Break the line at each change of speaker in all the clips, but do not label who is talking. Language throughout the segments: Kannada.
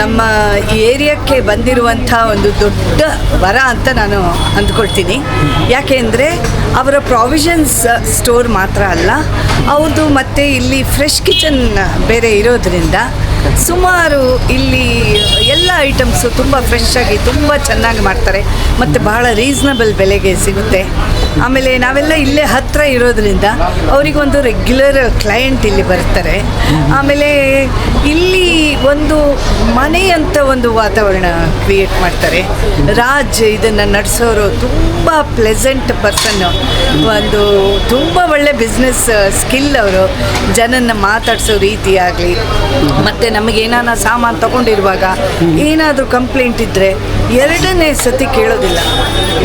ನಮ್ಮ ಏರಿಯಾಕ್ಕೆ ಬಂದಿರುವಂಥ ಒಂದು ದೊಡ್ಡ ವರ ಅಂತ ನಾನು ಅಂದ್ಕೊಳ್ತೀನಿ. ಯಾಕೆಂದರೆ ಅವರ ಪ್ರಾವಿಷನ್ಸ್ ಸ್ಟೋರ್ ಮಾತ್ರ ಅಲ್ಲ, ಅವ್ರದ್ದು ಮತ್ತು ಇಲ್ಲಿ ಫ್ರೆಶ್ ಕಿಚನ್ ಬೇರೆ ಇರೋದರಿಂದ ಸುಮಾರು ಇಲ್ಲಿ ಎಲ್ಲ ಐಟಮ್ಸು ತುಂಬ ಫ್ರೆಶ್ ಆಗಿ ತುಂಬ ಚೆನ್ನಾಗಿ ಮಾಡ್ತಾರೆ ಮತ್ತು ಬಹಳ ರೀಸನಬಲ್ ಬೆಲೆಗೆ ಸಿಗುತ್ತೆ. ಆಮೇಲೆ ನಾವೆಲ್ಲ ಇಲ್ಲೇ ಹತ್ತಿರ ಇರೋದ್ರಿಂದ ಅವರಿಗೊಂದು ರೆಗ್ಯುಲರ್ ಕ್ಲೈಂಟ್ ಇಲ್ಲಿ ಬರ್ತಾರೆ. ಆಮೇಲೆ ಇಲ್ಲಿ ಒಂದು ಮನೆಯಂಥ ಒಂದು ವಾತಾವರಣ ಕ್ರಿಯೇಟ್ ಮಾಡ್ತಾರೆ. ರಾಜ್ ಇದನ್ನು ನಡೆಸೋರು ತುಂಬ ಪ್ಲೆಸೆಂಟ್ ಪರ್ಸನ್ನು, ಒಂದು ತುಂಬ ಒಳ್ಳೆ ಬಿಸ್ನೆಸ್ ಸ್ಕಿಲ್ ಅವರು. ಜನನ ಮಾತಾಡಿಸೋ ರೀತಿ ಆಗಲಿ, ಮತ್ತು ನಮಗೇನಾನ ಸಾಮಾನು ತೊಗೊಂಡಿರುವಾಗ ಏನಾದರೂ ಕಂಪ್ಲೇಂಟ್ ಇದ್ದರೆ ಎರಡನೇ ಸತಿ ಕೇಳೋದಿಲ್ಲ.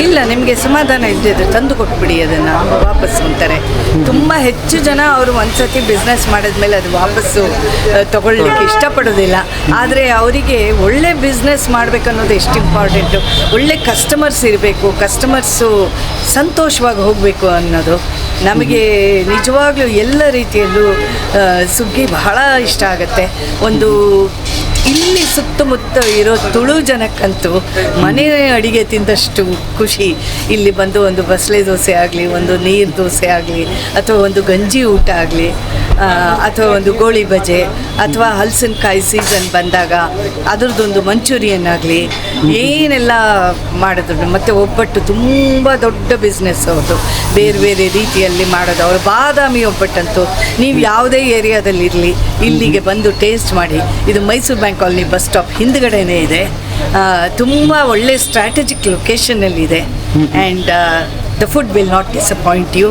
ಇಲ್ಲ, ನಿಮಗೆ ಸಮಾಧಾನ ಇದ್ದಿದ್ರೆ ತಂದು ಕೊಟ್ಬಿಡಿ, ಅದನ್ನು ವಾಪಸ್ಸು ಅಂತಾರೆ. ತುಂಬ ಹೆಚ್ಚು ಜನ ಅವರು ಒಂದು ಸತಿ ಬಿಸ್ನೆಸ್ ಮಾಡಿದ್ಮೇಲೆ ಅದು ವಾಪಸ್ಸು ತೊಗೊಳ್ಲಿಕ್ಕೆ ಇಷ್ಟಪಡೋದಿಲ್ಲ. ಆದರೆ ಅವರಿಗೆ ಒಳ್ಳೆ ಬಿಸ್ನೆಸ್ ಮಾಡಬೇಕನ್ನೋದು ಎಷ್ಟು ಇಂಪಾರ್ಟೆಂಟು. ಒಳ್ಳೆ ಕಸ್ಟಮರ್ಸ್ ಇರಬೇಕು, ಕಸ್ಟಮರ್ಸು ಸಂತೋಷವಾಗಿ ಹೋಗಬೇಕು ಅನ್ನೋದು ನಮಗೆ ನಿಜವಾಗ್ಲೂ ಎಲ್ಲ ರೀತಿಯಲ್ಲೂ ಸುಗ್ಗಿ ಬಹಳ ಇಷ್ಟ ಆಗುತ್ತೆ. ಒಂದು ಇಲ್ಲಿ ಸುತ್ತಮುತ್ತ ಇರೋ ತುಳು ಜನಕ್ಕಂತೂ ಮನೆ ಅಡಿಗೆ ತಿಂದಷ್ಟು ಖುಷಿ ಇಲ್ಲಿ ಬಂದು ಒಂದು ಬಸಳೆ ದೋಸೆ ಆಗಲಿ, ಒಂದು ನೀರು ದೋಸೆ ಆಗಲಿ, ಅಥವಾ ಒಂದು ಗಂಜಿ ಊಟ ಆಗಲಿ, ಅಥವಾ ಒಂದು ಗೋಳಿ ಬಜೆ, ಅಥವಾ ಹಲಸಿನಕಾಯಿ ಸೀಸನ್ ಬಂದಾಗ ಅದರದ್ದೊಂದು ಮಂಚೂರಿಯನ್ ಆಗಲಿ, ಏನೆಲ್ಲ ಮಾಡಿದ್ರು. ಮತ್ತು ಒಬ್ಬಟ್ಟು ತುಂಬ ದೊಡ್ಡ ಬಿಸ್ನೆಸ್ ಅವ್ರದ್ದು, ಬೇರೆ ಬೇರೆ ರೀತಿಯಲ್ಲಿ ಮಾಡೋದು. ಅವರು ಬಾದಾಮಿ ಒಬ್ಬಟ್ಟಂತೂ ನೀವು ಯಾವುದೇ ಏರಿಯಾದಲ್ಲಿರಲಿ ಇಲ್ಲಿಗೆ ಬಂದು ಟೇಸ್ಟ್ ಮಾಡಿ. ಇದು Mysuru bank colony bus stop ಹಿಂದ್ಗಡೆನೇ ಇದೆ. ತುಂಬ ಒಳ್ಳೆ ಸ್ಟ್ರಾಟಜಿಕ್ ಲೊಕೇಶನ್ನಲ್ಲಿದೆ. And the food will not disappoint you,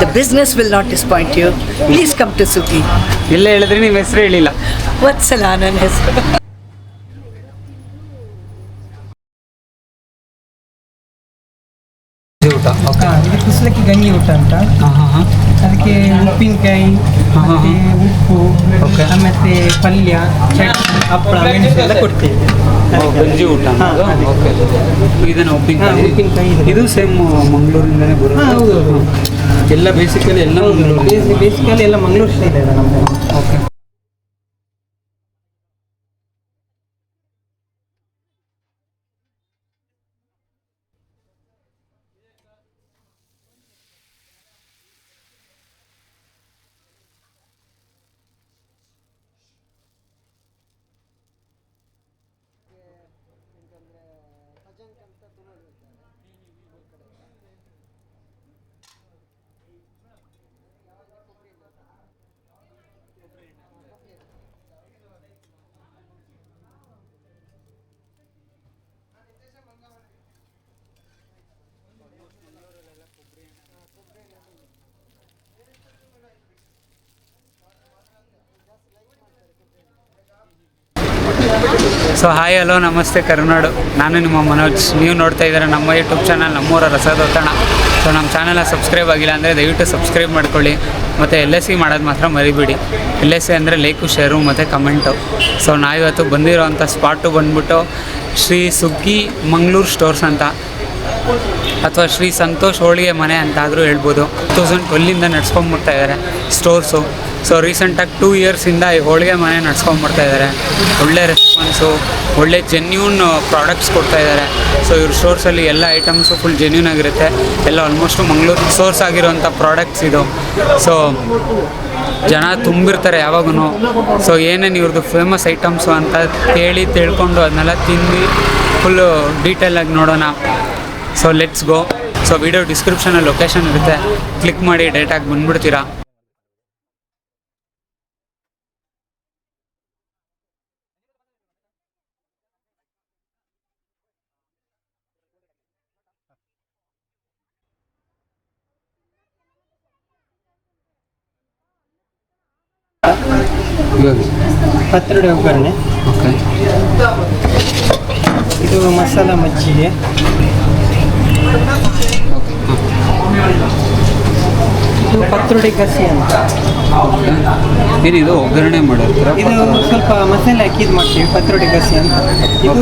the business will not disappoint you. Please come to Sugi.
ಎಲ್ಲ ಹೇಳಿದ್ರೆ ನಿಮ್ಮ ಹೆಸರು ಹೇಳಿಲ್ಲ.
ವತ್ಸಲ ನನ್ನ ಹೆಸರು.
ಊಟ
ಇದು ಕುಸಲಕ್ಕಿ ಗಂಜಿ ಊಟ ಅಂತ. ಅದಕ್ಕೆ ಉಪ್ಪಿನಕಾಯಿ, ಮತ್ತೆ ಉಪ್ಪು, ಮತ್ತೆ ಪಲ್ಯ, ಚಟ್ನಿ, ಹಪ್ಪಳ, ಮೆಣಸು ಎಲ್ಲ ಕೊಡ್ತೇವೆ.
ಗಂಜಿ ಊಟ ಓಕೆ. ಇದನ್ನು ಉಪ್ಪಿನಕಾಯಿ ಇದು ಸೇಮ್ ಮಂಗಳೂರಿಂದನೇ ಬರುತ್ತೆ.
ಹೌದು,
ಎಲ್ಲ ಬೇಸಿಕಲಿ ಎಲ್ಲ
ಬೇಸಿಕಲಿ ಎಲ್ಲ ಮಂಗಳೂರು ಸ್ಟೈಲ್ ಇದೆ ನಮ್ಮದು.
ಓಕೆ. ಸೊ ಹಾಯ್, ಹಲೋ, ನಮಸ್ತೆ ಕರುನಾಡು. ನಾನು ನಿಮ್ಮ ಮನೋಜ್. ನೀವು ನೋಡ್ತಾ ಇದ್ದಾರೆ ನಮ್ಮ ಯೂಟ್ಯೂಬ್ ಚಾನಲ್ ನಮ್ಮೂರ ರಸದೊತ್ತಣ. ಸೊ ನಮ್ಮ ಚಾನಲ್ನ ಸಬ್ಸ್ಕ್ರೈಬ್ ಆಗಿಲ್ಲ ಅಂದರೆ ದಯವಿಟ್ಟು ಸಬ್ಸ್ಕ್ರೈಬ್ ಮಾಡ್ಕೊಳ್ಳಿ. ಮತ್ತು LSC ಮಾಡೋದು ಮಾತ್ರ ಮರಿಬೇಡಿ. LSC ಅಂದರೆ ಲೈಕು, ಶೇರು ಮತ್ತು ಕಮೆಂಟು. ಸೊ ನಾವಿವತ್ತು ಬಂದಿರೋವಂಥ ಸ್ಪಾಟು ಬಂದ್ಬಿಟ್ಟು ಶ್ರೀ ಸುಗ್ಗಿ ಮಂಗಳೂರು ಸ್ಟೋರ್ಸ್ ಅಂತ, ಅಥವಾ ಶ್ರೀ ಸಂತೋಷ್ ಹೋಳಿಗೆ ಮನೆ ಅಂತಾದರೂ ಹೇಳ್ಬೋದು. 2012ಇಂದ ನಡ್ಸ್ಕೊಂಬರ್ತಾ ಇದ್ದಾರೆ ಸ್ಟೋರ್ಸು. ಸೊ ರೀಸೆಂಟಾಗಿ 2 ಇಯರ್ಸಿಂದ ಈ ಹೋಳಿಗೆ ಮನೆ ನಡ್ಸ್ಕೊಂಬರ್ತಾ ಇದ್ದಾರೆ. ಒಳ್ಳೆ ರೆಸ್ಪಾನ್ಸು, ಒಳ್ಳೆ ಜೆನ್ಯೂನ್ ಪ್ರಾಡಕ್ಟ್ಸ್ ಕೊಡ್ತಾಯಿದ್ದಾರೆ. ಸೊ ಇವ್ರ ಸ್ಟೋರ್ಸಲ್ಲಿ ಎಲ್ಲ ಐಟಮ್ಸು ಫುಲ್ ಜೆನ್ಯೂನ್ ಆಗಿರುತ್ತೆ. ಎಲ್ಲ ಆಲ್ಮೋಸ್ಟು ಮಂಗಳೂರು ಸೋರ್ಸ್ ಆಗಿರೋವಂಥ ಪ್ರಾಡಕ್ಟ್ಸ್ ಇದು. ಸೊ ಜನ ತುಂಬಿರ್ತಾರೆ ಯಾವಾಗೂ. ಸೊ ಏನೇನು ಇವ್ರದ್ದು ಫೇಮಸ್ ಐಟಮ್ಸು ಅಂತ ತಿಳ್ಕೊಂಡು ಅದನ್ನೆಲ್ಲ ತಿಂದು ಫುಲ್ಲು ಡೀಟೇಲಾಗಿ ನೋಡೋಣ. So let's go. So video ಡಿಸ್ಕ್ರಿಪ್ಷನಲ್ಲಿ ಲೊಕೇಶನ್ ಇರುತ್ತೆ, ಕ್ಲಿಕ್ ಮಾಡಿ ಡೈರೆಕ್ಟಾಗಿ ಬಂದುಬಿಡ್ತೀರಾ.
ಪತ್ರೊಡೆ ಒಗ್ಗರಣೆ.
ಓಕೆ.
ಇದು ಮಸಾಲ ಮಜ್ಜಿಗೆ. ಇದು ಪತ್ರೊಡೆ ಕಸಿ ಅಂತ.
ಏನಿದು ಒಗ್ಗರಣೆ ಮಾಡಿರ್ತೀರ?
ಇದು ಸ್ವಲ್ಪ ಮಸಾಲೆ ಹಾಕಿದ್ದು ಮಾಡ್ತೀವಿ, ಪತ್ರೊಡೆ ಕಸಿ ಅಂತ. ಇದು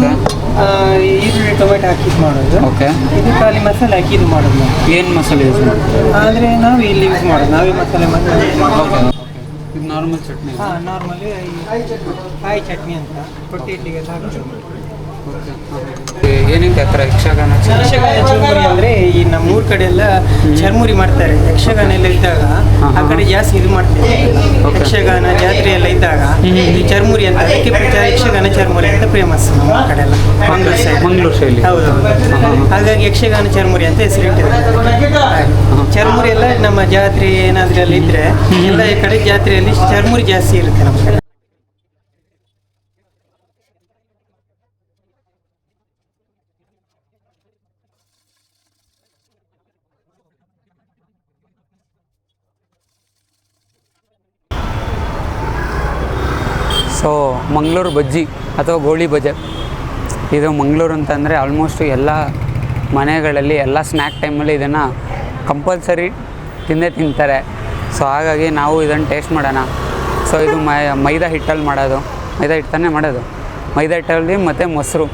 ಈರುಳ್ಳಿ ಟೊಮೆಟೊ ಹಾಕಿದ್ದು ಮಾಡೋದು.
ಓಕೆ.
ಇದು ಖಾಲಿ ಮಸಾಲೆ ಹಾಕಿದ್ದು ಮಾಡೋದು ನಾವು.
ಏನು ಮಸಾಲೆ ಯೂಸ್ ಮಾಡ್ತೀರಾ?
ಆದರೆ ನಾವು ಇಲ್ಲಿ ಯೂಸ್ ಮಾಡೋದು, ನಾವೇ ಮಸಾಲೆ
ಓಕೆ. ಇದು ನಾರ್ಮಲ್ ಚಟ್ನಿ.
ಹಾಂ ನಾರ್ಮಲಿ ಕಾಯಿ ಚಟ್ನಿ ಅಂತ ರೊಟ್ಟಿ ಇಡ್ಲಿಗೆಲ್ಲ ಹಾಕ್ತೀವಿ.
ಏನಕ್ಕೆ ಆ ಥರ ಯಕ್ಷಗಾನ
ಯಕ್ಷಗಾನ ಚರ್ಮುರಿ ಅಂದರೆ ಈ ನಮ್ಮ ಊರ ಕಡೆ ಎಲ್ಲ ಚರ್ಮುರಿ ಮಾಡ್ತಾರೆ. ಯಕ್ಷಗಾನ ಎಲ್ಲ ಇದ್ದಾಗ ಆ ಕಡೆ ಜಾಸ್ತಿ ಇದು ಮಾಡ್ತಾರೆ. ಯಕ್ಷಗಾನ ಜಾತ್ರೆ ಎಲ್ಲ ಇದ್ದಾಗ ಈ ಚರ್ಮುರಿ ಅಂತ ಅದಕ್ಕೆ ಯಕ್ಷಗಾನ ಚರ್ಮುರಿ ಅಂತ ಫೇಮಸ್ ನಮ್ಮ ಕಡೆ ಎಲ್ಲ
ಮಂಗಳೂರು ಶೈಲಿ.
ಹೌದು. ಹಾಗಾಗಿ ಯಕ್ಷಗಾನ ಚರ್ಮುರಿ ಅಂತ ಹೆಸರಿಟ್ಟಿದ್ದಾರೆ. ಚರ್ಮುರಿ ಎಲ್ಲ ನಮ್ಮ ಜಾತ್ರೆ ಏನಾದ್ರೂ ಎಲ್ಲ ಇದ್ರೆ ಎಲ್ಲ ಈ ಕಡೆ ಜಾತ್ರೆಯಲ್ಲಿ ಚರ್ಮುರಿ ಜಾಸ್ತಿ ಇರುತ್ತೆ ನಮ್ಮ ಕಡೆ.
ಸೊ ಮಂಗಳೂರು ಬಜ್ಜಿ ಅಥವಾ ಗೋಳಿ ಬಜೆ, ಇದು ಮಂಗಳೂರು ಅಂತಂದರೆ ಆಲ್ಮೋಸ್ಟ್ ಎಲ್ಲ ಮನೆಗಳಲ್ಲಿ ಎಲ್ಲ ಸ್ನ್ಯಾಕ್ ಟೈಮಲ್ಲಿ ಇದನ್ನು ಕಂಪಲ್ಸರಿ ತಿಂತಾರೆ. ಸೊ ಹಾಗಾಗಿ ನಾವು ಇದನ್ನು ಟೇಸ್ಟ್ ಮಾಡೋಣ. ಸೊ ಇದು ಮೈದಾ ಹಿಟ್ಟಲ್ಲಿ ಮಾಡೋದು, ಮೈದಾ ಹಿಟ್ಟನ್ನೇ ಮಾಡೋದು. ಮೈದಾ ಹಿಟ್ಟಲ್ಲಿ ಮತ್ತು ಮೊಸರು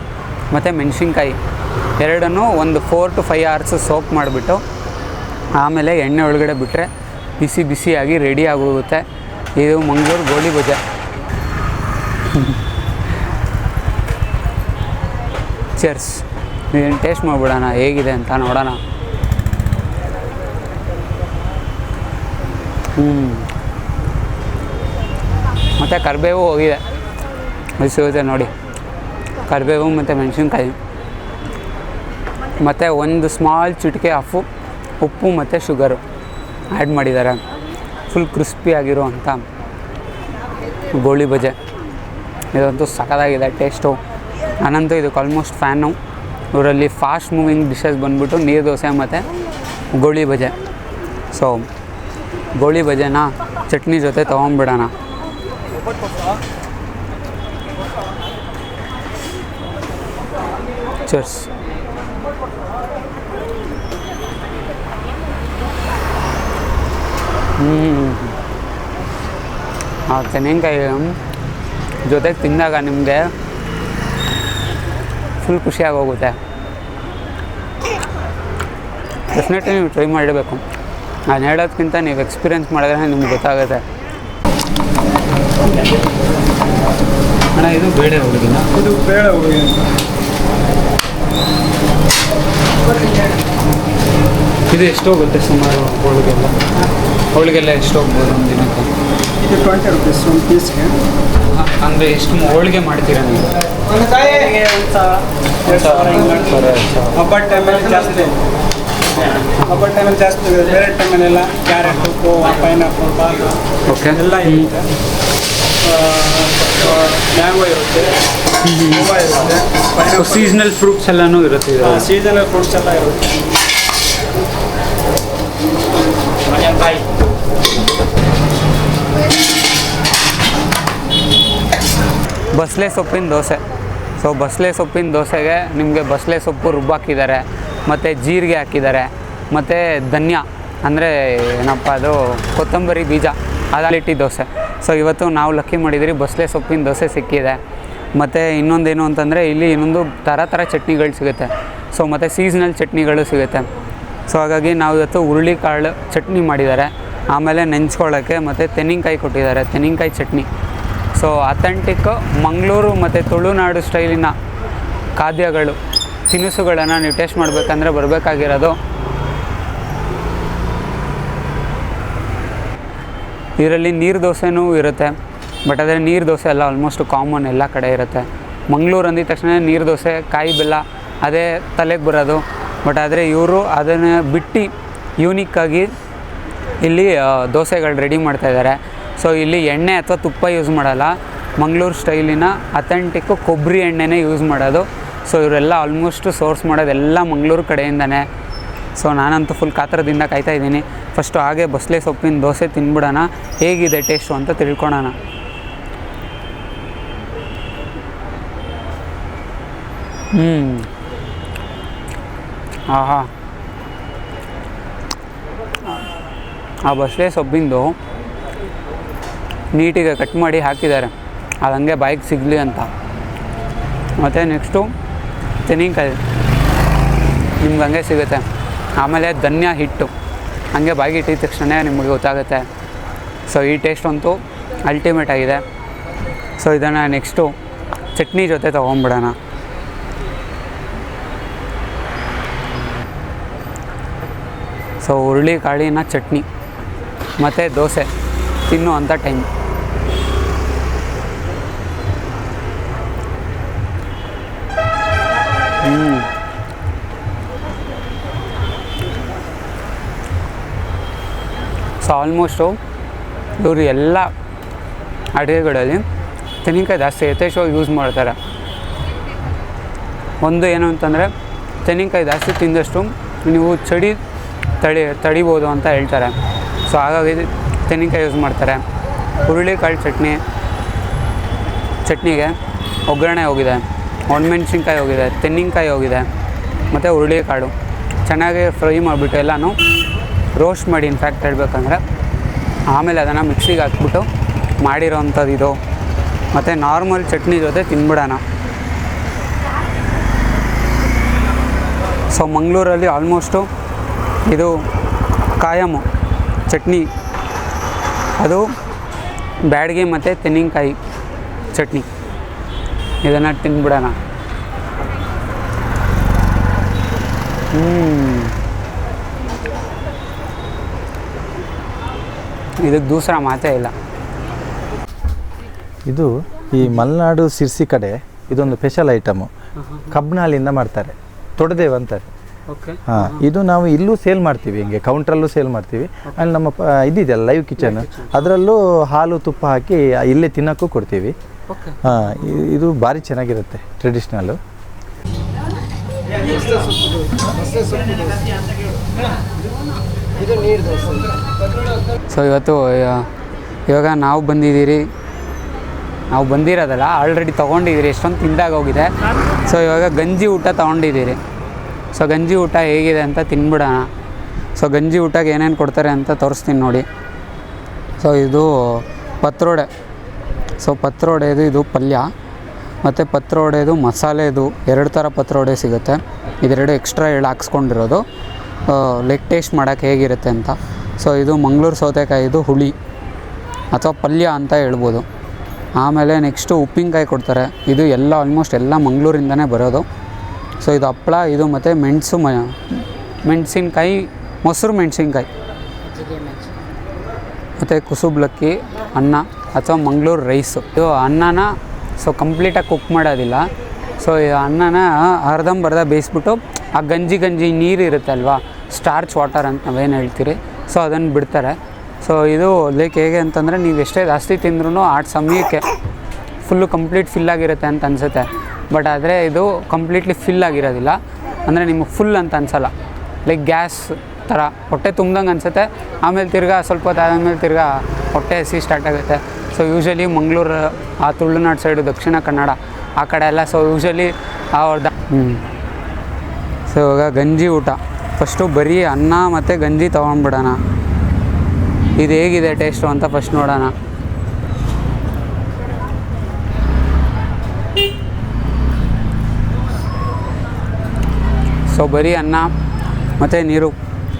ಮತ್ತು ಮೆಣಸಿನ್ಕಾಯಿ ಎರಡನ್ನೂ ಒಂದು 4 to 5 hours ಸೋಪ್ ಮಾಡಿಬಿಟ್ಟು ಆಮೇಲೆ ಎಣ್ಣೆ ಒಳಗಡೆ ಬಿಟ್ಟರೆ ಬಿಸಿಯಾಗಿ ರೆಡಿ ಆಗೋಗುತ್ತೆ. ಇದು ಮಂಗಳೂರು ಗೋಳಿ ಬಜೆ. ಚರ್ಸ್. ಇದನ್ನು ಟೇಸ್ಟ್ ಮಾಡಿಬಿಡೋಣ ಹೇಗಿದೆ ಅಂತ ನೋಡೋಣ. ಮತ್ತು ಕರಿಬೇವು ಹೋಗಿದೆ, ಸಿಗುತ್ತೆ ನೋಡಿ. ಕರಿಬೇವು ಮತ್ತು ಮೆಣಸಿನ್ಕಾಯಿ ಮತ್ತು ಒಂದು ಸ್ಮಾಲ್ ಚಿಟಿಕೆ ಹಾಫು ಉಪ್ಪು ಮತ್ತು ಶುಗರು ಆ್ಯಡ್ ಮಾಡಿದ್ದಾರೆ. ಫುಲ್ ಕ್ರಿಸ್ಪಿಯಾಗಿರೋ ಅಂಥ ಗೋಳಿ ಬಜೆ. ಇದಂತೂ ಸಖತ್ತಾಗಿದೆ ಟೇಸ್ಟು. ನಾನಂತೂ ಇದಕ್ಕೆ ಆಲ್ಮೋಸ್ಟ್ ಫ್ಯಾನು. ಇವರಲ್ಲಿ ಫಾಸ್ಟ್ ಮೂವಿಂಗ್ ಡಿಶಸ್ ಬಂದುಬಿಟ್ಟು ನೀರು ದೋಸೆ ಮತ್ತು ಗೋಳಿ ಬಜೆ. ಸೊ ಗೋಳಿ ಬಜೆನ ಚಟ್ನಿ ಜೊತೆ ತೊಗೊಂಬಿಡೋಣ. ಚರ್ಸ್. ಆ ತೆಂಗಿನಕಾಯಿ ಜೊತೆಗೆ ತಿಂದಾಗ ನಿಮಗೆ ಫುಲ್ ಖುಷಿಯಾಗಿ ಹೋಗುತ್ತೆ. ಡೆಫಿನೆಟ್ಲಿ ನೀವು ಟ್ರೈ ಮಾಡಬೇಕು. ನಾನು ಹೇಳೋದಕ್ಕಿಂತ ನೀವು ಎಕ್ಸ್ಪೀರಿಯೆನ್ಸ್ ಮಾಡಿದ್ರೆ ನಿಮ್ಗೆ ಗೊತ್ತಾಗುತ್ತೆ. ಅಣ್ಣ ಇದು ಬೇಳೆ ಹೋಳಿಗೆನಾ?
ಇದು ಬೇಳೆ ಹೋಳಿಗೆ.
ಇದು ಎಷ್ಟು ಹೋಗುತ್ತೆ ಸುಮಾರು ಹೋಳಿಗೆಲ್ಲ ಎಷ್ಟು ಹೋಗ್ಬೋದು ಒಂದು ದಿನಕ್ಕೆ?
ಇದು 20 rupees ಒಂದು ಪೀಸ್ಗೆ.
ಅಂದರೆ ಎಷ್ಟು ಹೋಳಿಗೆ ಮಾಡ್ತೀರಾ ನೀವು?
ಹಬ್ಬದ ಟೈಮಲ್ಲಿ ಜಾಸ್ತಿ ಬೇರೆ ಟೈಮಲ್ಲೆಲ್ಲ ಕ್ಯಾರೆಟು, ಗೋವಾ, ಪೈನಾಪಲ್, ಬಾದಾಮಿ
ಓಕೆ
ಎಲ್ಲ ಇರುತ್ತೆ. ಮ್ಯಾಂಗೋ ಇರುತ್ತೆ, ಗೋವಾ ಇರುತ್ತೆ,
ಸೀಸ್ನಲ್ ಫ್ರೂಟ್ಸ್ ಎಲ್ಲನೂ ಇರುತ್ತೆ.
ಸೀಸನಲ್ ಫ್ರೂಟ್ಸ್ ಎಲ್ಲ ಇರುತ್ತೆ.
ಬಸಳೆ ಸೊಪ್ಪಿನ ದೋಸೆ. ಸೊ ಬಸಳೆ ಸೊಪ್ಪಿನ ದೋಸೆಗೆ ನಿಮಗೆ ಬಸಳೆ ಸೊಪ್ಪು ರುಬ್ಬಾಕಿದ್ದಾರೆ, ಮತ್ತು ಜೀರಿಗೆ ಹಾಕಿದ್ದಾರೆ, ಮತ್ತು ಧನ್ಯ ಅಂದರೆ ಏನಪ್ಪ ಅದು ಕೊತ್ತಂಬರಿ ಬೀಜ ಅದಾಲಿಟ್ಟಿ ದೋಸೆ. ಸೊ ಇವತ್ತು ನಾವು ಲಕ್ಕಿ ಮಾಡಿದಿರಿ ಬಸಳೆ ಸೊಪ್ಪಿನ ದೋಸೆ ಸಿಕ್ಕಿದೆ. ಮತ್ತು ಇನ್ನೊಂದೇನು ಅಂತಂದರೆ ಇಲ್ಲಿ ಇನ್ನೊಂದು ಥರ ಚಟ್ನಿಗಳು ಸಿಗುತ್ತೆ. ಸೊ ಮತ್ತು ಸೀಸ್ನಲ್ ಚಟ್ನಿಗಳು ಸಿಗುತ್ತೆ. ಸೊ ಹಾಗಾಗಿ ನಾವು ಇವತ್ತು ಹುರುಳಿಕಾಳು ಚಟ್ನಿ ಮಾಡಿದ್ದಾರೆ, ಆಮೇಲೆ ನೆಂಚ್ಕೊಳ್ಳೋಕ್ಕೆ ಮತ್ತು ತೆಂಗಿನಕಾಯಿ ಕೊಟ್ಟಿದ್ದಾರೆ, ತೆಂಗಿನಕಾಯಿ ಚಟ್ನಿ. ಸೊ ಅಥೆಂಟಿಕ್ ಮಂಗಳೂರು ಮತ್ತು ತುಳುನಾಡು ಸ್ಟೈಲಿನ ಖಾದ್ಯಗಳು, ತಿನಿಸುಗಳನ್ನು ನೀವು ಟೇಸ್ಟ್ ಮಾಡಬೇಕಂದ್ರೆ ಬರಬೇಕಾಗಿರೋದು ಇದರಲ್ಲಿ ನೀರು ದೋಸೆನೂ ಇರುತ್ತೆ. ಬಟ್ ಆದರೆ ನೀರು ದೋಸೆ ಎಲ್ಲ ಆಲ್ಮೋಸ್ಟ್ ಕಾಮನ್ ಎಲ್ಲ ಕಡೆ ಇರುತ್ತೆ. ಮಂಗಳೂರು ಅಂದಿದ ತಕ್ಷಣ ನೀರು ದೋಸೆ, ಕಾಯಿ ಬೆಲ್ಲ ಅದೇ ತಲೆಗೆ ಬರೋದು. ಬಟ್ ಆದರೆ ಇವರು ಅದನ್ನು ಬಿಟ್ಟು ಯೂನಿಕ್ಕಾಗಿ ಇಲ್ಲಿ ದೋಸೆಗಳು ರೆಡಿ ಮಾಡ್ತಾಯಿದ್ದಾರೆ. ಸೊ ಇಲ್ಲಿ ಎಣ್ಣೆ ಅಥವಾ ತುಪ್ಪ ಯೂಸ್ ಮಾಡಲ್ಲ, ಮಂಗಳೂರು ಸ್ಟೈಲಿನ ಅಥೆಂಟಿಕ್ಕು ಕೊಬ್ಬರಿ ಎಣ್ಣೆನೇ ಯೂಸ್ ಮಾಡೋದು. ಸೊ ಇವರೆಲ್ಲ ಆಲ್ಮೋಸ್ಟ್ ಸೋರ್ಸ್ ಮಾಡೋದೆಲ್ಲ ಮಂಗಳೂರು ಕಡೆಯಿಂದನೇ. ಸೊ ನಾನಂತೂ ಫುಲ್ ಕಾತರದಿಂದ ಕಾಯ್ತಾ ಇದ್ದೀನಿ. ಫಸ್ಟು ಹಾಗೆ ಬಸಳೆ ಸೊಪ್ಪಿನ ದೋಸೆ ತಿನ್ಬಿಡೋಣ, ಹೇಗಿದೆ ಟೇಸ್ಟು ಅಂತ ತಿಳ್ಕೊಳೋಣ. ಆಹಾ, ಆ ಬಸಳೆ ಸೊಪ್ಪಿಂದು ನೀಟಿಗೆ ಕಟ್ ಮಾಡಿ ಹಾಕಿದ್ದಾರೆ, ಅದು ಹಂಗೆ ಬಾಯಿಗೆ ಸಿಗಲಿ ಅಂತ. ಮತ್ತು ನೆಕ್ಸ್ಟು ತೆಂಗಿನಕಾಯಿ ನಿಮ್ಗೆ ಹಂಗೆ ಸಿಗುತ್ತೆ. ಆಮೇಲೆ ಧನ್ಯ ಹಿಟ್ಟು ಹಂಗೆ ಬಾಯಿಗೆ ಇಟ್ಟಿದ ತಕ್ಷಣ ನಿಮಗೆ ಗೊತ್ತಾಗುತ್ತೆ. ಸೊ ಈ ಟೇಸ್ಟ್ ಅಂತೂ ಅಲ್ಟಿಮೇಟ್ ಆಗಿದೆ. ಸೊ ಇದನ್ನು ನೆಕ್ಸ್ಟು ಚಟ್ನಿ ಜೊತೆ ತೊಗೊಂಬಿಡೋಣ. ಸೊ ಹುರುಳಿ ಕಾಳಿನ ಚಟ್ನಿ ಮತ್ತು ದೋಸೆ ತಿನ್ನುವಂಥ ಟೈಮ್. ಸೊ ಆಲ್ಮೋಸ್ಟು ಇವರು ಎಲ್ಲ ಅಡುಗೆಗಳಲ್ಲಿ ತೆಂಗಿನಕಾಯಿ ಜಾಸ್ತಿ ಯಥೇಚ್ಛವಾಗಿ ಯೂಸ್ ಮಾಡ್ತಾರೆ. ಒಂದು ಏನು ಅಂತಂದರೆ ತೆಂಗಿನಕಾಯಿ ಜಾಸ್ತಿ ತಿಂದಷ್ಟು ನೀವು ತಡಿಬೋದು ಅಂತ ಹೇಳ್ತಾರೆ. ಸೊ ಹಾಗಾಗಿ ತೆಂಗಿನಕಾಯಿ ಯೂಸ್ ಮಾಡ್ತಾರೆ. ಹುರುಳಿಕಾಳು ಚಟ್ನಿಗೆ ಒಗ್ಗರಣೆ ಹೋಗಿದೆ, ಒಣಮೆಣ್ಸಿನ್ಕಾಯಿ ಹೋಗಿದೆ, ತೆಂಗಿನಕಾಯಿ ಹೋಗಿದೆ ಮತ್ತು ಹುರುಳಿಕಾಳು ಚೆನ್ನಾಗಿ ಫ್ರೈ ಮಾಡಿಬಿಟ್ಟು ಎಲ್ಲನೂ ರೋಸ್ಟ್ ಮಾಡಿ ಇನ್ಫ್ಯಾಕ್ಟ್ ಹೇಳ್ಬೇಕಂದ್ರೆ ಆಮೇಲೆ ಅದನ್ನು ಮಿಕ್ಸಿಗೆ ಹಾಕ್ಬಿಟ್ಟು ಮಾಡಿರೋವಂಥದ್ದು ಇದು. ಮತ್ತು ನಾರ್ಮಲ್ ಚಟ್ನಿ ಜೊತೆ ತಿನ್ಬಿಡೋಣ. ಸೊ ಮಂಗಳೂರಲ್ಲಿ ಆಲ್ಮೋಸ್ಟು ಇದು ಕಾಯಮು ಚಟ್ನಿ, ಅದು ಬ್ಯಾಡಗಿ ಮತ್ತು ತೆಂಗಿನಕಾಯಿ ಚಟ್ನಿ. ಇದನ್ನು ತಿನ್ಬಿಡೋಣ. ಇದಕ್ಕೆ ದೂಸರ ಮಾತೇ ಇಲ್ಲ.
ಇದು ಈ ಮಲೆನಾಡು ಸಿರ್ಸಿ ಕಡೆ ಇದೊಂದು ಸ್ಪೆಷಲ್ ಐಟಮು. ಕಬ್ಬಿನ ಹಾಲಿಂದ ಮಾಡ್ತಾರೆ, ತೊಡೆದೇವು ಅಂತಾರೆ. ಹಾಂ, ಇದು ನಾವು ಇಲ್ಲೂ ಸೇಲ್ ಮಾಡ್ತೀವಿ, ಹಿಂಗೆ ಕೌಂಟ್ರಲ್ಲೂ ಸೇಲ್ ಮಾಡ್ತೀವಿ. ಅಲ್ಲಿ ನಮ್ಮ ಇದಿದೆಯಲ್ಲ ಲೈವ್ ಕಿಚನ್, ಅದರಲ್ಲೂ ಹಾಲು ತುಪ್ಪ ಹಾಕಿ ಇಲ್ಲೇ ತಿನ್ನೋಕ್ಕೂ ಕೊಡ್ತೀವಿ. ಹಾಂ, ಇದು ಭಾರಿ ಚೆನ್ನಾಗಿರುತ್ತೆ, ಟ್ರೆಡಿಷ್ನಲ್ಲು.
ಸೊ ಇವಾಗ ನಾವು ಬಂದಿರೋದಲ್ಲ, ಆಲ್ರೆಡಿ ತೊಗೊಂಡಿದ್ದೀರಿ, ಎಷ್ಟೊಂದು ತಿಂದಾಗ ಹೋಗಿದೆ. ಸೊ ಇವಾಗ ಗಂಜಿ ಊಟ ತೊಗೊಂಡಿದ್ದೀರಿ. ಸೊ ಗಂಜಿ ಊಟ ಹೇಗಿದೆ ಅಂತ ತಿನ್ಬಿಡೋಣ. ಸೊ ಗಂಜಿ ಊಟಕ್ಕೆ ಏನೇನು ಕೊಡ್ತಾರೆ ಅಂತ ತೋರಿಸ್ತೀನಿ ನೋಡಿ. ಸೊ ಇದು ಪತ್ರೊಡೆ. ಸೊ ಪತ್ರೊಡೆದು ಇದು ಪಲ್ಯ ಮತ್ತು ಪತ್ರೊಡೆದು ಮಸಾಲೆದು 2 ಥರ ಪತ್ರೊಡೆ ಸಿಗುತ್ತೆ. ಇದೆರಡು ಎಕ್ಸ್ಟ್ರಾ ಹಾಕ್ಸ್ಕೊಂಡಿರೋದು ಲೈಕ್ ಟೇಸ್ಟ್ ಮಾಡೋಕ್ಕೆ ಹೇಗಿರುತ್ತೆ ಅಂತ. ಸೊ ಇದು ಮಂಗಳೂರು ಸೌತೆಕಾಯಿದು ಹುಳಿ ಅಥವಾ ಪಲ್ಯ ಅಂತ ಹೇಳ್ಬೋದು. ಆಮೇಲೆ ನೆಕ್ಸ್ಟು ಉಪ್ಪಿನಕಾಯಿ ಕೊಡ್ತಾರೆ. ಇದು ಎಲ್ಲ ಆಲ್ಮೋಸ್ಟ್ ಎಲ್ಲ ಮಂಗಳೂರಿಂದನೇ ಬರೋದು. ಸೊ ಇದು ಹಪ್ಪಳ, ಇದು ಮತ್ತು ಮೆಣಸಿನ್ಕಾಯಿ, ಮೊಸರು ಮೆಣಸಿನ್ಕಾಯಿ ಮತ್ತು ಕುಸುಬ್ಲಕ್ಕಿ ಅನ್ನ ಅಥವಾ ಮಂಗಳೂರು ರೈಸು. ಇದು ಅನ್ನನ ಸೊ ಕಂಪ್ಲೀಟಾಗಿ ಕುಕ್ ಮಾಡೋದಿಲ್ಲ. ಸೊ ಈ ಅನ್ನನ ಅರ್ಧಂಬರ್ಧ ಬೇಯಿಸ್ಬಿಟ್ಟು ಆ ಗಂಜಿ ನೀರು ಇರುತ್ತಲ್ವ, ಸ್ಟಾರ್ಚ್ ವಾಟರ್ ಅಂತ ನಾವೇನು ಹೇಳ್ತೀರಿ, ಸೊ ಅದನ್ನು ಬಿಡ್ತಾರೆ. ಸೊ ಇದು ಲೈಕ್ ಹೇಗೆ ಅಂತಂದರೆ ನೀವು ಎಷ್ಟೇ ಜಾಸ್ತಿ ತಿಂದ್ರೂ ಆ ಸಮಯಕ್ಕೆ ಫುಲ್ಲು ಕಂಪ್ಲೀಟ್ ಫಿಲ್ ಆಗಿರುತ್ತೆ ಅಂತ ಅನಿಸುತ್ತೆ. ಬಟ್ ಆದರೆ ಇದು ಕಂಪ್ಲೀಟ್ಲಿ ಫಿಲ್ ಆಗಿರೋದಿಲ್ಲ. ಅಂದರೆ ನಿಮಗೆ ಫುಲ್ ಅಂತ ಅನಿಸಲ್ಲ, ಲೈಕ್ ಗ್ಯಾಸ್ ಥರ ಹೊಟ್ಟೆ ತುಂಬ್ದಂಗೆ ಅನಿಸುತ್ತೆ. ಆಮೇಲೆ ತಿರ್ಗಾ ಸ್ವಲ್ಪ ಹೊತ್ತು ಆದಮೇಲೆ ತಿರ್ಗಾ ಹೊಟ್ಟೆ ಹಸಿ ಸ್ಟಾರ್ಟ್ ಆಗುತ್ತೆ. ಸೊ ಯೂಶ್ವಲಿ ಮಂಗಳೂರು, ಆ ತುಳುನಾಡು ಸೈಡು, ದಕ್ಷಿಣ ಕನ್ನಡ ಆ ಕಡೆ ಎಲ್ಲ ಸೊ ಯೂಶ್ವಲಿ ಅವ್ರದ್ದು. ಸೊ ಇವಾಗ ಗಂಜಿ ಊಟ. ಫಸ್ಟು ಬರೀ ಅನ್ನ ಮತ್ತು ಗಂಜಿ ತೊಗೊಂಡ್ಬಿಡೋಣ. ಇದು ಹೇಗಿದೆ ಟೇಸ್ಟು ಅಂತ ಫಸ್ಟ್ ನೋಡೋಣ. ಸೊ ಬರೀ ಅನ್ನ ಮತ್ತು ನೀರು,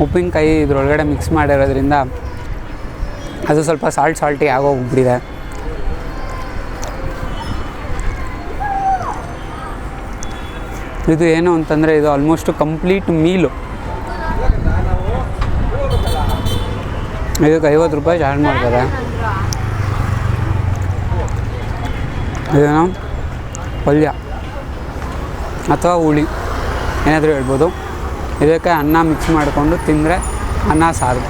ಉಪ್ಪಿನಕಾಯಿ ಇದ್ರೊಳಗಡೆ ಮಿಕ್ಸ್ ಮಾಡಿರೋದ್ರಿಂದ ಅದು ಸ್ವಲ್ಪ ಸಾಲ್ಟಿ ಆಗೋಗ್ಬಿಟ್ಟಿದೆ. ಇದು ಏನು ಅಂತಂದರೆ ಇದು ಆಲ್ಮೋಸ್ಟ್ ಕಂಪ್ಲೀಟ್ ಮೀಲು. ಇದಕ್ಕೆ 50 ರೂಪಾಯಿ ಚಾರ್ಜ್ ಮಾಡ್ತಾರೆ. ಇದೇನೋ ಪಲ್ಯ ಅಥವಾ ಹುಳಿ ಏನಾದರೂ ಹೇಳ್ಬೋದು. ಇದಕ್ಕೆ ಅನ್ನ ಮಿಕ್ಸ್ ಮಾಡಿಕೊಂಡು ತಿಂದರೆ ಅನ್ನ ಸಾರು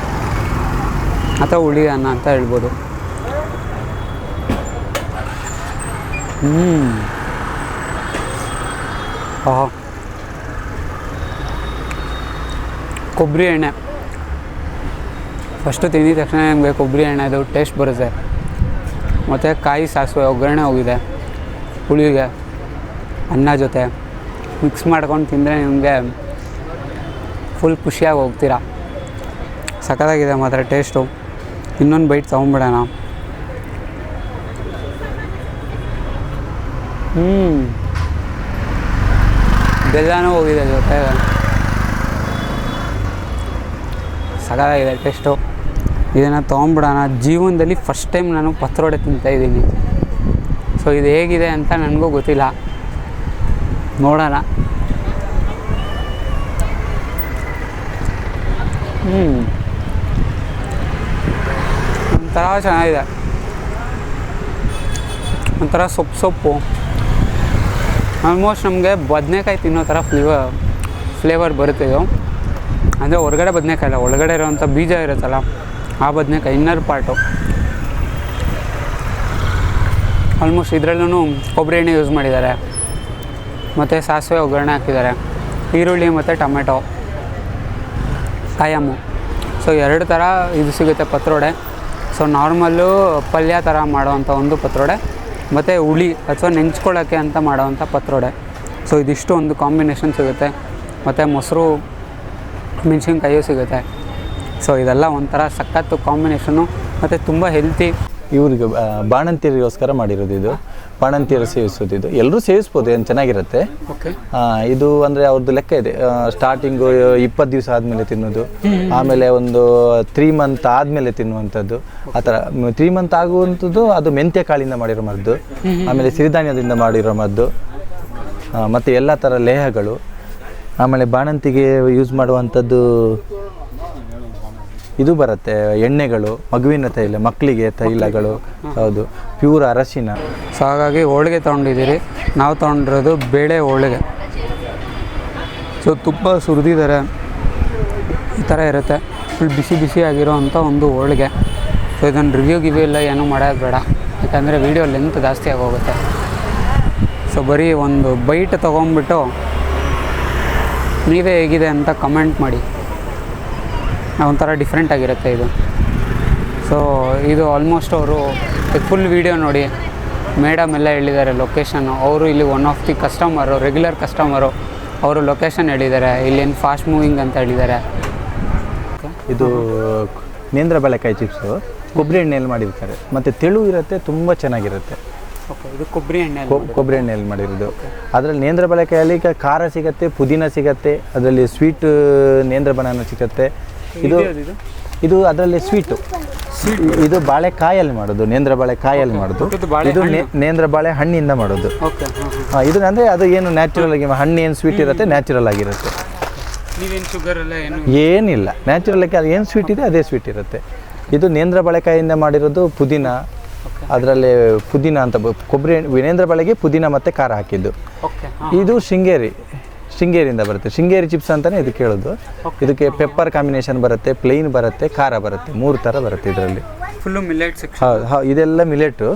ಅಥವಾ ಹುಳಿ ಅನ್ನ ಅಂತ ಹೇಳ್ಬೋದು. ಕೊಬ್ಬರಿ ಎಣ್ಣೆ ಫಸ್ಟು ತಿಂದಿದ ತಕ್ಷಣ ನಿಮಗೆ ಕೊಬ್ಬರಿ ಎಣ್ಣೆದು ಟೇಸ್ಟ್ ಬರುತ್ತೆ. ಮತ್ತು ಕಾಯಿ ಸಾಸಿವೆ ಒಗ್ಗರಣೆ ಹೋಗಿದೆ, ಹುಳಿಗೆ ಅನ್ನ ಜೊತೆ ಮಿಕ್ಸ್ ಮಾಡ್ಕೊಂಡು ತಿಂದರೆ ನಿಮಗೆ ಫುಲ್ ಖುಷಿಯಾಗಿ ಹೋಗ್ತೀರಾ. ಸಖತ್ತಾಗಿದೆ ಮಾತ್ರ ಟೇಸ್ಟು. ಇನ್ನೊಂದು ಬೈಟ್ ತೊಗೊಂಬಿಡೋಣ. ಬೆಲ್ಲನೂ ಹೋಗಿದೆ ಜೊತೆ. ಸಖತ್ತಾಗಿದೆ ಟೇಸ್ಟು. ಇದನ್ನು ತೊಗೊಂಬಿಡೋಣ. ಜೀವನದಲ್ಲಿ ಫಸ್ಟ್ ಟೈಮ್ ನಾನು ಪತ್ರೊಡೆ ತಿಂತಾಯಿದ್ದೀನಿ. ಸೊ ಇದು ಹೇಗಿದೆ ಅಂತ ನನಗೂ ಗೊತ್ತಿಲ್ಲ, ನೋಡೋಣ. ಒಂಥರ ಚೆನ್ನಾಗಿದೆ, ಒಂಥರ ಸೊಪ್ಪು. ಆಲ್ಮೋಸ್ಟ್ ನಮಗೆ ಬದನೆಕಾಯಿ ತಿನ್ನೋ ಥರ ಫ್ಲೇವರ್ ಬರುತ್ತೆ ಇದು. ಅಂದರೆ ಹೊರಗಡೆ ಬದನೆಕಾಯಿ ಇಲ್ಲ, ಒಳಗಡೆ ಇರೋವಂಥ ಬೀಜ ಇರುತ್ತಲ್ಲ ಆ ಬದನೆಕಾಯಿ ಇನ್ನರ್ ಪಾರ್ಟು. ಆಲ್ಮೋಸ್ಟ್ ಇದರಲ್ಲೂ ಕೊಬ್ಬರಿ ಎಣ್ಣೆ ಯೂಸ್ ಮಾಡಿದ್ದಾರೆ, ಮತ್ತು ಸಾಸಿವೆ ಒಗ್ಗರಣೆ ಹಾಕಿದ್ದಾರೆ, ಈರುಳ್ಳಿ ಮತ್ತು ಟೊಮೆಟೊ, ಕಾಯಮ್ಮು. ಸೊ 2 ಥರ ಇದು ಸಿಗುತ್ತೆ ಪತ್ರೊಡೆ. ಸೊ ನಾರ್ಮಲ್ಲು ಪಲ್ಯ ಥರ ಮಾಡೋವಂಥ ಒಂದು ಪತ್ರೊಡೆ, ಮತ್ತು ಹುಳಿ ಅಥವಾ ನೆಂಚ್ಕೊಳ್ಳೋಕ್ಕೆ ಅಂತ ಮಾಡೋವಂಥ ಪತ್ರೊಡೆ. ಸೊ ಇದಿಷ್ಟು ಒಂದು ಕಾಂಬಿನೇಷನ್ ಸಿಗುತ್ತೆ, ಮತ್ತು ಮೊಸರು ಮೆಣಸಿನ್ಕಾಯಿಯೂ ಸಿಗುತ್ತೆ. ಸೊ ಇದೆಲ್ಲ ಒಂಥರ ಸಖತ್ತು ಕಾಂಬಿನೇಷನ್ನು, ಮತ್ತು ತುಂಬ ಹೆಲ್ತಿ.
ಇವ್ರಿಗೆ ಬಾಣಂತಿಯರಿಗೋಸ್ಕರ ಮಾಡಿರೋದು ಇದು. ಬಾಣಂತಿಯರು ಸೇವಿಸೋದು ಇದು, ಎಲ್ಲರೂ ಸೇವಿಸ್ಬೋದು, ಏನು ಚೆನ್ನಾಗಿರುತ್ತೆ.
ಓಕೆ.
ಇದು ಅಂದರೆ ಅವ್ರದ್ದು ಲೆಕ್ಕ ಇದೆ. ಸ್ಟಾರ್ಟಿಂಗು 20 ದಿವಸ ಆದಮೇಲೆ ತಿನ್ನೋದು, ಆಮೇಲೆ ಒಂದು 3 ಮಂತ್ ಆದಮೇಲೆ ತಿನ್ನುವಂಥದ್ದು. ಆ ಥರ 3 ಮಂತ್ ಆಗುವಂಥದ್ದು ಅದು ಮೆಂತ್ಯ ಕಾಳಿಂದ ಮಾಡಿರೋ ಮದ್ದು, ಆಮೇಲೆ ಸಿರಿಧಾನ್ಯದಿಂದ ಮಾಡಿರೋ ಮದ್ದು, ಮತ್ತು ಎಲ್ಲ ಥರ ಲೇಹಗಳು. ಆಮೇಲೆ ಬಾಣಂತಿಗೆ ಯೂಸ್ ಮಾಡುವಂಥದ್ದು ಇದು ಬರುತ್ತೆ, ಎಣ್ಣೆಗಳು, ಮಗುವಿನ ತೈಲ, ಮಕ್ಕಳಿಗೆ ತೈಲಗಳು. ಹೌದು, ಪ್ಯೂರ್ ಅರಶಿನ.
ಸೊ ಹಾಗಾಗಿ ಹೋಳಿಗೆ ತೊಗೊಂಡಿದ್ದೀರಿ, ನಾವು ತೊಗೊಂಡಿರೋದು ಬೇಳೆ ಹೋಳಿಗೆ. ಸೊ ತುಪ್ಪ ಸುರಿದಿದ್ದಾರೆ, ಈ ಥರ ಇರುತ್ತೆ. ಫುಲ್ ಬಿಸಿ ಆಗಿರೋ ಅಂಥ ಒಂದು ಹೋಳಿಗೆ. ಸೊ ಇದನ್ನು ರಿವ್ಯೂ ಎಲ್ಲ ಏನೂ ಮಾಡೋದು ಬೇಡ, ಯಾಕಂದರೆ ವೀಡಿಯೋ ಲೆಂತ್ ಜಾಸ್ತಿ ಆಗೋಗುತ್ತೆ. ಸೊ ಬರೀ ಒಂದು ಬೈಟ್ ತೊಗೊಂಬಿಟ್ಟು ನೀವೇ ಹೇಗಿದೆ ಅಂತ ಕಮೆಂಟ್ ಮಾಡಿ. ಒಂಥರ ಡಿಫ್ರೆಂಟಾಗಿರುತ್ತೆ ಇದು. ಸೊ ಇದು ಆಲ್ಮೋಸ್ಟ್ ಅವರು ಫುಲ್ ವೀಡಿಯೋ ನೋಡಿ, ಮೇಡಮ್ ಎಲ್ಲ ಹೇಳಿದ್ದಾರೆ ಲೊಕೇಶನ್ನು. ಅವರು ಇಲ್ಲಿ one of the customer, regular customer. ಅವರು ಲೊಕೇಶನ್ ಹೇಳಿದ್ದಾರೆ, ಇಲ್ಲೇನು ಫಾಸ್ಟ್ ಮೂವಿಂಗ್ ಅಂತ ಹೇಳಿದ್ದಾರೆ.
ಇದು ನೇಂದ್ರ ಬಾಳೆಕಾಯಿ ಚಿಪ್ಸು ಕೊಬ್ಬರಿ ಎಣ್ಣೆಯಲ್ಲಿ ಮಾಡಿರ್ತಾರೆ, ಮತ್ತು ತೆಳು ಇರುತ್ತೆ, ತುಂಬ ಚೆನ್ನಾಗಿರುತ್ತೆ.
ಓಕೆ, ಇದು ಕೊಬ್ಬರಿ ಎಣ್ಣೆ
ಕೊಬ್ಬರಿ ಎಣ್ಣೆಯಲ್ಲಿ ಮಾಡಿರೋದು. ಅದರಲ್ಲಿ ನೇಂದ್ರ ಬಾಳೆಕಾಯಲ್ಲಿ ಖಾರ ಸಿಗುತ್ತೆ, ಪುದೀನ ಸಿಗುತ್ತೆ, ಅದರಲ್ಲಿ ಸ್ವೀಟ್ ನೇಂದ್ರ ಬನಾನ ಸಿಗುತ್ತೆ. ಇದು ಅದರಲ್ಲಿ ಸ್ವೀಟು. ಇದು ಬಾಳೆಕಾಯಲ್ಲಿ ಮಾಡೋದು, ನೇಂದ್ರ ಬಾಳೆಕಾಯಲ್ಲಿ ಮಾಡೋದು. ಇದು ನೇಂದ್ರ ಬಾಳೆ ಹಣ್ಣಿಂದ ಮಾಡೋದು. ಇದು ಅಂದರೆ ಅದು ಏನು ನ್ಯಾಚುರಲ್ ಆಗಿ ಹಣ್ಣು ಏನು ಸ್ವೀಟ್ ಇರುತ್ತೆ, ನ್ಯಾಚುರಲ್ ಆಗಿರುತ್ತೆ. ಏನಿಲ್ಲ, ನ್ಯಾಚುರಲ್ ಆಗಿ ಅದು ಏನು ಸ್ವೀಟ್ ಇದೆ ಅದೇ ಸ್ವೀಟ್ ಇರುತ್ತೆ. ಇದು ನೇಂದ್ರ ಬಾಳೆಕಾಯಿಂದ ಮಾಡಿರೋದು ಪುದೀನ. ಅದರಲ್ಲಿ ಪುದೀನ ಅಂತ ಕೊಬ್ಬರಿ ನೇಂದ್ರ ಬಾಳೆಗೆ ಪುದೀನ ಮತ್ತು ಖಾರ ಹಾಕಿದ್ದು. ಇದು ಶೃಂಗೇರಿಯಿಂದ ಬರುತ್ತೆ, ಶೃಂಗೇರಿ ಚಿಪ್ಸ್ ಅಂತಲೇ ಇದಕ್ಕೆ ಹೇಳೋದು. ಇದಕ್ಕೆ ಪೆಪ್ಪರ್ ಕಾಂಬಿನೇಷನ್ ಬರುತ್ತೆ, ಪ್ಲೇನ್ ಬರುತ್ತೆ, ಖಾರ ಬರುತ್ತೆ, 3 ಥರ ಬರುತ್ತೆ ಇದರಲ್ಲಿ.
Full millet.
ಹೌದು, ಇದೆಲ್ಲ ಮಿಲೆಟು.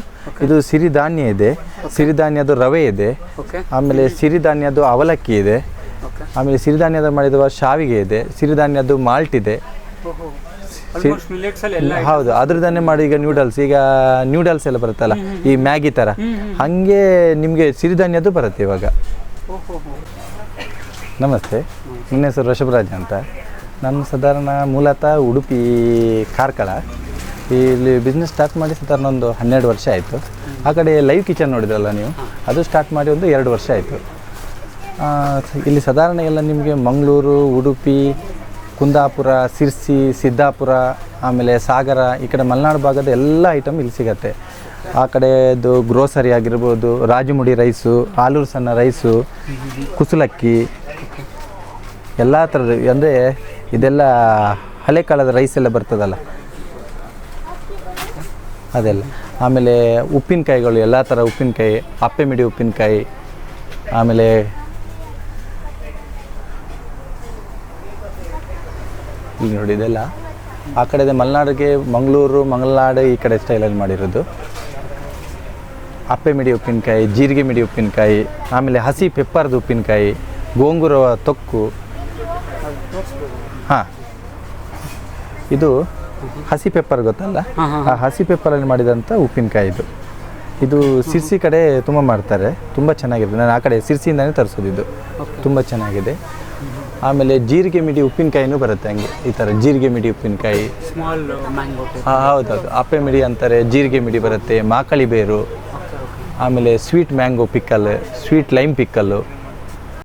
ಇದು ಸಿರಿಧಾನ್ಯ ಇದೆ, ಸಿರಿಧಾನ್ಯದ ರವೆ ಇದೆ, ಆಮೇಲೆ ಸಿರಿಧಾನ್ಯದ ಅವಲಕ್ಕಿ ಇದೆ, ಆಮೇಲೆ ಸಿರಿಧಾನ್ಯದ ಮಾಡಿದ ಶಾವಿಗೆ ಇದೆ, ಸಿರಿಧಾನ್ಯದ ಮಾಲ್ಟ್ ಇದೆ. ಹೌದು, ಅದ್ರದನ್ನೇ ಮಾಡಿ ಈಗ ನ್ಯೂಡಲ್ಸ್ ಎಲ್ಲ ಬರುತ್ತಲ್ಲ, ಈ ಮ್ಯಾಗಿ ಥರ, ಹಾಗೆ ನಿಮಗೆ ಸಿರಿಧಾನ್ಯದ್ದು ಬರುತ್ತೆ ಇವಾಗ. ನಮಸ್ತೆ, ನನ್ನ ಹೆಸರು ಋಷಭರಾಜ್ ಅಂತ. ನಾನು ಸಾಧಾರಣ ಮೂಲತಃ ಉಡುಪಿ ಕಾರ್ಕಳ. ಇಲ್ಲಿ ಬಿಸ್ನೆಸ್ ಸ್ಟಾರ್ಟ್ ಮಾಡಿ ಸಾಧಾರಣ ಒಂದು 12 ವರ್ಷ ಆಯಿತು. ಆ ಕಡೆ ಲೈವ್ ಕಿಚನ್ ನೋಡಿದ್ರಲ್ಲ ನೀವು, ಅದು ಸ್ಟಾರ್ಟ್ ಮಾಡಿ ಒಂದು 2 ವರ್ಷ ಆಯಿತು. ಇಲ್ಲಿ ಸಾಧಾರಣ ಎಲ್ಲ ನಿಮಗೆ ಮಂಗಳೂರು, ಉಡುಪಿ, ಕುಂದಾಪುರ, ಸಿರ್ಸಿ, ಸಿದ್ದಾಪುರ, ಆಮೇಲೆ ಸಾಗರ, ಈ ಕಡೆ ಮಲೆನಾಡು ಭಾಗದ ಎಲ್ಲ ಐಟಮ್ ಇಲ್ಲಿ ಸಿಗತ್ತೆ. ಆ ಕಡೆದು ಗ್ರೋಸರಿ ಆಗಿರ್ಬೋದು, ರಾಜಮುಡಿ ರೈಸು, ಆಲೂರು ಸಣ್ಣ ರೈಸು, ಕುಸುಲಕ್ಕಿ, ಎಲ್ಲ ಥರದ. ಅಂದರೆ ಇದೆಲ್ಲ ಹಳೆ ಕಾಲದ ರೈಸ್ ಎಲ್ಲ ಬರ್ತದಲ್ಲ ಅದೆಲ್ಲ. ಆಮೇಲೆ ಉಪ್ಪಿನಕಾಯಿಗಳು, ಎಲ್ಲ ಥರ ಉಪ್ಪಿನಕಾಯಿ, ಅಪ್ಪೆ ಮಿಡಿ ಉಪ್ಪಿನಕಾಯಿ, ಆಮೇಲೆ ಇಲ್ಲಿ ನೋಡಿ ಇದೆಲ್ಲ ಆ ಕಡೆ ಮಲೆನಾಡಿಗೆ, ಮಂಗಳೂರು, ಮಲೆನಾಡು ಈ ಕಡೆ ಸ್ಟೈಲಲ್ಲಿ ಮಾಡಿರೋದು. ಅಪ್ಪೆ ಮಿಡಿ ಉಪ್ಪಿನಕಾಯಿ, ಜೀರಿಗೆ ಮಿಡಿ ಉಪ್ಪಿನಕಾಯಿ, ಆಮೇಲೆ ಹಸಿ ಪೆಪ್ಪರ್ದು ಉಪ್ಪಿನಕಾಯಿ, ಗೋಂಗೂರ ತೊಕ್ಕು. ಹಾಂ, ಇದು ಹಸಿ ಪೆಪ್ಪರ್ ಗೊತ್ತಲ್ಲ, ಆ ಹಸಿ ಪೆಪ್ಪರಲ್ಲಿ ಮಾಡಿದಂಥ ಉಪ್ಪಿನಕಾಯಿ ಇದು. ಇದು ಸಿರ್ಸಿ ಕಡೆ ತುಂಬ ಮಾಡ್ತಾರೆ, ತುಂಬ ಚೆನ್ನಾಗಿದೆ. ನಾನು ಆ ಕಡೆ ಸಿರ್ಸಿಯಿಂದನೇ ತರಿಸೋದು. ಇದು ತುಂಬ ಚೆನ್ನಾಗಿದೆ. ಆಮೇಲೆ ಜೀರಿಗೆ ಮಿಡಿ ಉಪ್ಪಿನಕಾಯಿನೂ ಬರುತ್ತೆ ಹಂಗೆ, ಈ ಥರ ಜೀರಿಗೆ ಮಿಡಿ ಉಪ್ಪಿನಕಾಯಿ. ಹೌದೌದು, ಅಪ್ಪೆ ಮಿಡಿ ಅಂತಾರೆ, ಜೀರಿಗೆ ಮಿಡಿ ಬರುತ್ತೆ, ಮಾಕಳಿ ಬೇರು, ಆಮೇಲೆ sweet mango pickle, sweet lime ಪಿಕ್ಕಲ್ಲು,